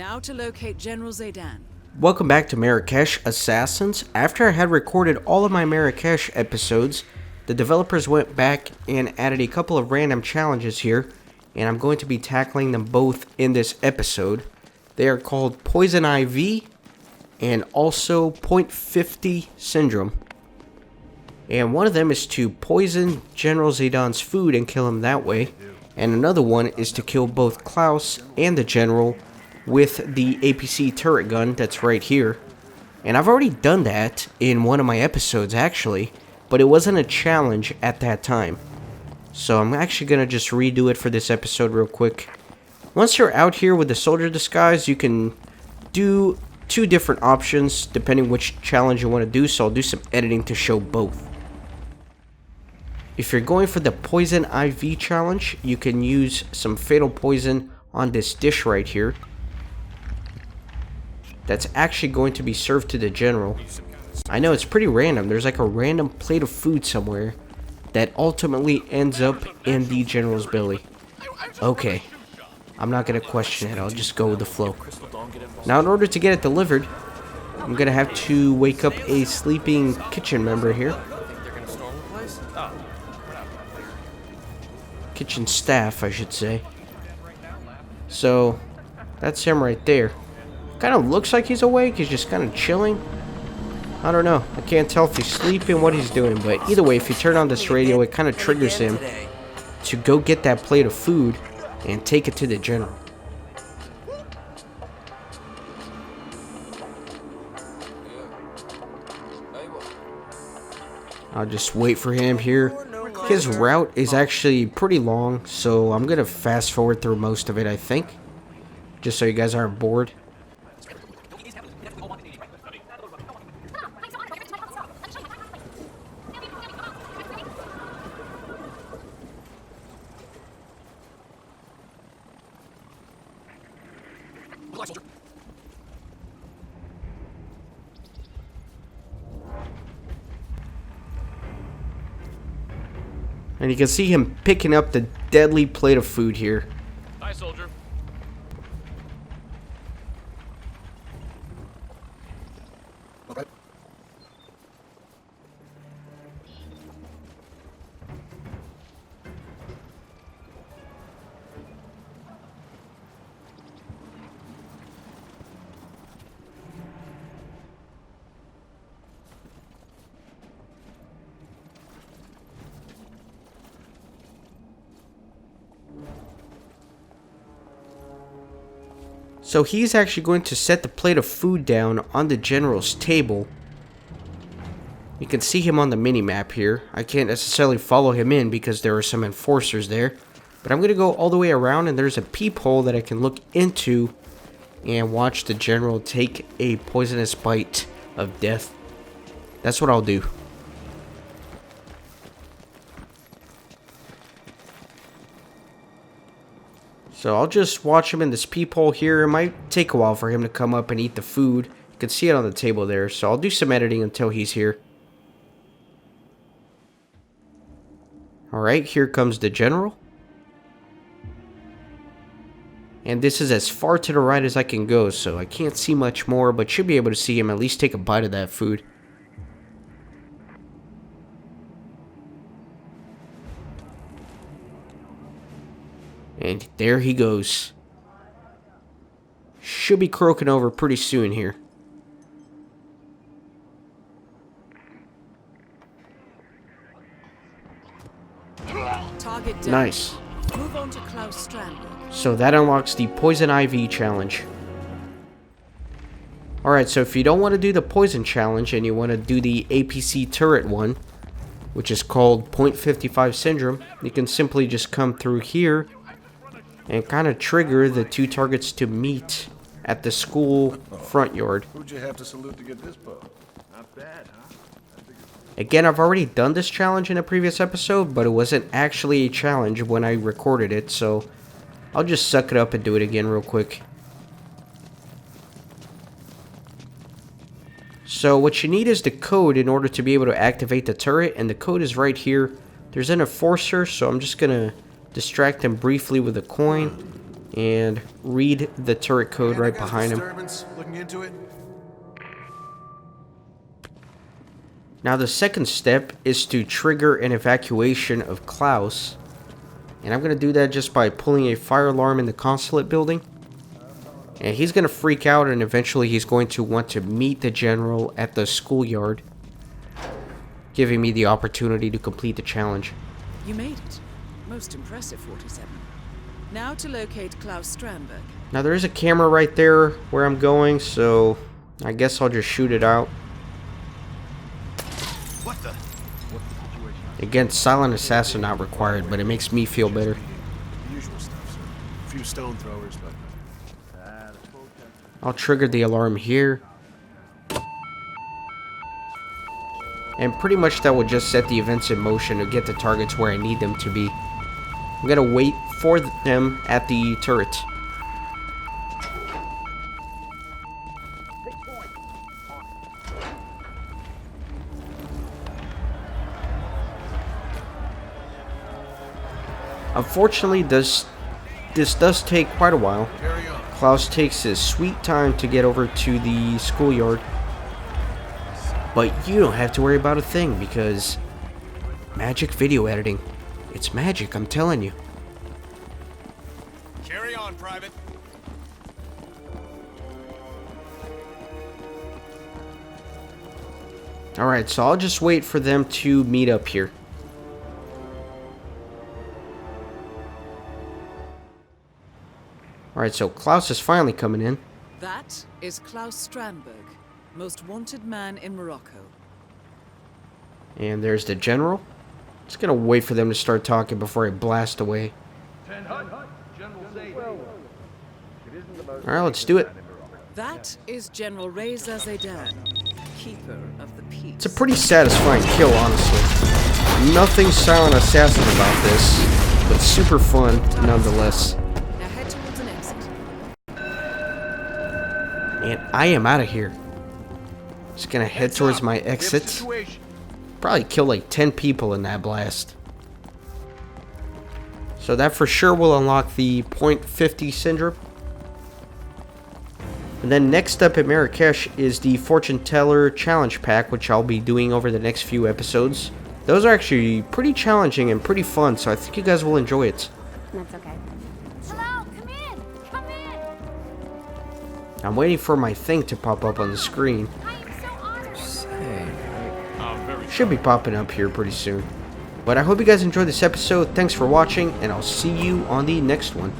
Now to locate General Zaydan. Welcome back to Marrakesh Assassins. After I had recorded all of my Marrakesh episodes, the developers went back and added a couple of random challenges here, and I'm going to be tackling them both in this episode. They are called Poison IV and also Point 50 Syndrome. And one of them is to poison General Zaydan's food and kill him that way, and another one is to kill both Klaus and the General with the APC turret gun that's right here. And I've already done that in one of my episodes actually, but it wasn't a challenge at that time. So I'm actually going to just redo it for this episode real quick. Once you're out here with the soldier disguise, you can do two different options depending which challenge you want to do, so I'll do some editing to show both. If you're going for the Poison IV challenge, you can use some fatal poison on this dish right here. That's actually going to be served to the General. I know, it's pretty random. There's like a random plate of food somewhere that ultimately ends up in the General's belly. Okay, I'm not going to question it. I'll just go with the flow. Now, in order to get it delivered, I'm going to have to wake up a sleeping kitchen member here. Kitchen staff, I should say. So, that's him right there. Kind of looks like he's awake. He's just kind of chilling. I don't know. I can't tell if he's sleeping, what he's doing. But either way, if you turn on this radio, it kind of triggers him to go get that plate of food and take it to the General. I'll just wait for him here. His route is actually pretty long, so I'm going to fast forward through most of it, I think. Just so you guys aren't bored. And you can see him picking up the deadly plate of food here. Hi, soldier. Okay. So he's actually going to set the plate of food down on the General's table. You can see him on the mini-map here. I can't necessarily follow him in because there are some enforcers there. But I'm going to go all the way around, and there's a peephole that I can look into and watch the General take a poisonous bite of death. That's what I'll do. So I'll just watch him in this peephole here. It might take a while for him to come up and eat the food. You can see it on the table there. So I'll do some editing until he's here. Alright, here comes the General. And this is as far to the right as I can go, so I can't see much more, but should be able to see him at least take a bite of that food. And there he goes. Should be croaking over pretty soon here. Target down. Nice. Move on to Klaus Strandberg. So that unlocks the Poison IV challenge. Alright, so if you don't want to do the Poison challenge and you want to do the APC turret one, which is called Point 55 Syndrome, you can simply just come through here and kind of trigger the two targets to meet at the school front yard. Who'd you have to salute to get this boat? Not bad, huh? Again, I've already done this challenge in a previous episode, but it wasn't actually a challenge when I recorded it, so I'll just suck it up and do it again real quick. So what you need is the code in order to be able to activate the turret, and the code is right here. There's an enforcer, so I'm just gonna distract him briefly with a coin. and read the turret code right behind him. Disturbance. Looking into it. Now the second step is to trigger an evacuation of Klaus. And I'm going to do that just by pulling a fire alarm in the consulate building. And he's going to freak out, and eventually he's going to want to meet the general at the schoolyard, giving me the opportunity to complete the challenge. You made it. Most impressive, 47. Now to locate Klaus Strandberg. Now there is a camera right there where I'm going, so I guess I'll just shoot it out. What the? Again, silent assassin not required, but it makes me feel better. Usual stuff, sir. A few stone throwers, but I'll trigger the alarm here. And pretty much that will just set the events in motion to get the targets where I need them to be. I'm gonna wait for them at the turret. Unfortunately, this does take quite a while. carry on. Klaus takes his sweet time to get over to the schoolyard. But you don't have to worry about a thing, because magic video editing. It's magic, I'm telling you. Carry on, Private. Alright, so I'll just wait for them to meet up here. Alright, so Klaus is finally coming in. That is Klaus Strandberg, most wanted man in Morocco. And there's the general. Just gonna wait for them to start talking before I blast away. Alright, let's do it. That is General Reza Zaidan, keeper of the peace. It's a pretty satisfying kill, honestly. Nothing silent assassin about this, but super fun nonetheless. Now head towards an exit. And I am out of here. Just gonna head towards my exit. Probably kill like 10 people in that blast. So that for sure will unlock the .50 syndrome. And then next up at Marrakesh is the Fortune Teller Challenge Pack, which I'll be doing over the next few episodes. Those are actually pretty challenging and pretty fun, so I think you guys will enjoy it. That's okay. Hello, come in! Come in! I'm waiting for my thing to pop up on the screen. I am so honored. Should be popping up here pretty soon. But I hope you guys enjoyed this episode. Thanks for watching, and I'll see you on the next one.